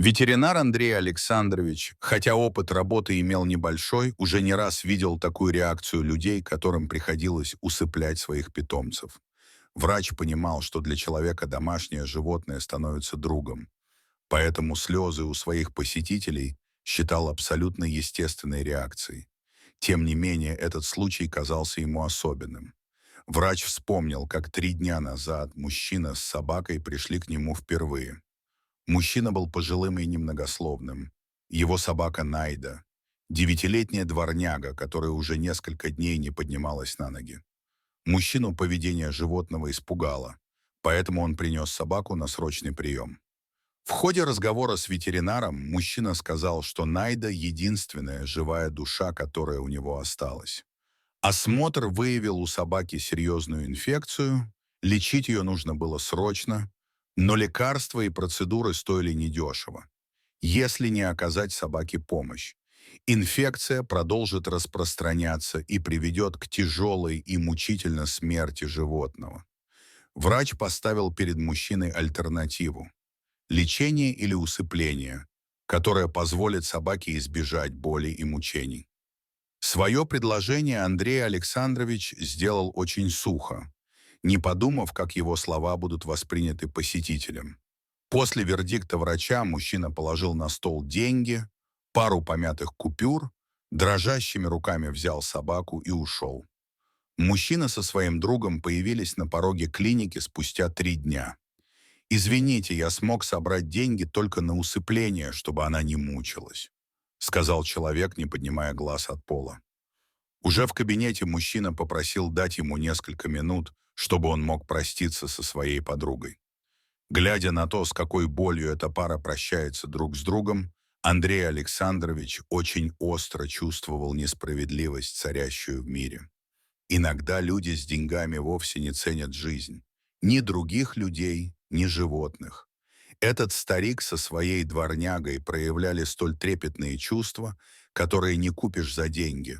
Ветеринар Андрей Александрович, хотя опыт работы имел небольшой, уже не раз видел такую реакцию людей, которым приходилось усыплять своих питомцев. Врач понимал, что для человека домашнее животное становится другом, поэтому слезы у своих посетителей считал абсолютно естественной реакцией. Тем не менее, этот случай казался ему особенным. Врач вспомнил, как 3 дня назад мужчина с собакой пришли к нему впервые. Мужчина был пожилым и немногословным. Его собака Найда, девятилетняя дворняга, которая уже несколько дней не поднималась на ноги. Мужчину поведение животного испугало, поэтому он принес собаку на срочный прием. В ходе разговора с ветеринаром мужчина сказал, что Найда — единственная живая душа, которая у него осталась. Осмотр выявил у собаки серьезную инфекцию, лечить ее нужно было срочно, но лекарства и процедуры стоили недешево. Если не оказать собаке помощь, инфекция продолжит распространяться и приведет к тяжелой и мучительной смерти животного. Врач поставил перед мужчиной альтернативу — лечение или усыпление, которое позволит собаке избежать боли и мучений. Свое предложение Андрей Александрович сделал очень сухо, не подумав, как его слова будут восприняты посетителем. После вердикта врача мужчина положил на стол деньги, пару помятых купюр, дрожащими руками взял собаку и ушел. Мужчина со своим другом появились на пороге клиники спустя 3 дня. «Извините, я смог собрать деньги только на усыпление, чтобы она не мучилась», сказал человек, не поднимая глаз от пола. Уже в кабинете мужчина попросил дать ему несколько минут, чтобы он мог проститься со своей подругой. Глядя на то, с какой болью эта пара прощается друг с другом, Андрей Александрович очень остро чувствовал несправедливость, царящую в мире. Иногда люди с деньгами вовсе не ценят жизнь. Ни других людей, ни животных. Этот старик со своей дворнягой проявляли столь трепетные чувства, которые не купишь за деньги.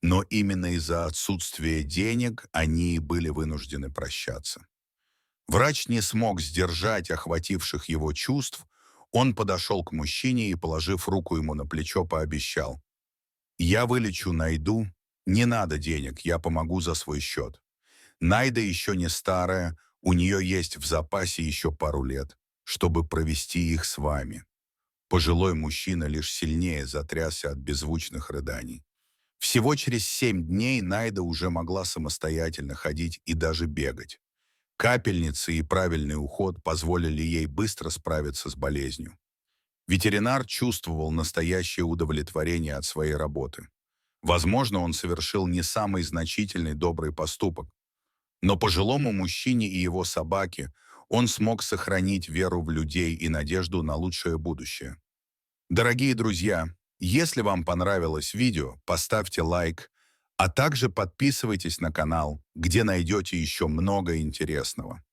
Но именно из-за отсутствия денег они и были вынуждены прощаться. Врач не смог сдержать охвативших его чувств, он подошел к мужчине и, положив руку ему на плечо, пообещал: «Я вылечу Найду, не надо денег, я помогу за свой счет. Найда еще не старая, у нее есть в запасе еще пару лет, чтобы провести их с вами». Пожилой мужчина лишь сильнее затрясся от беззвучных рыданий. Всего через 7 дней Найда уже могла самостоятельно ходить и даже бегать. Капельницы и правильный уход позволили ей быстро справиться с болезнью. Ветеринар чувствовал настоящее удовлетворение от своей работы. Возможно, он совершил не самый значительный добрый поступок, но пожилому мужчине и его собаке он смог сохранить веру в людей и надежду на лучшее будущее. Дорогие друзья, если вам понравилось видео, поставьте лайк, а также подписывайтесь на канал, где найдете еще много интересного.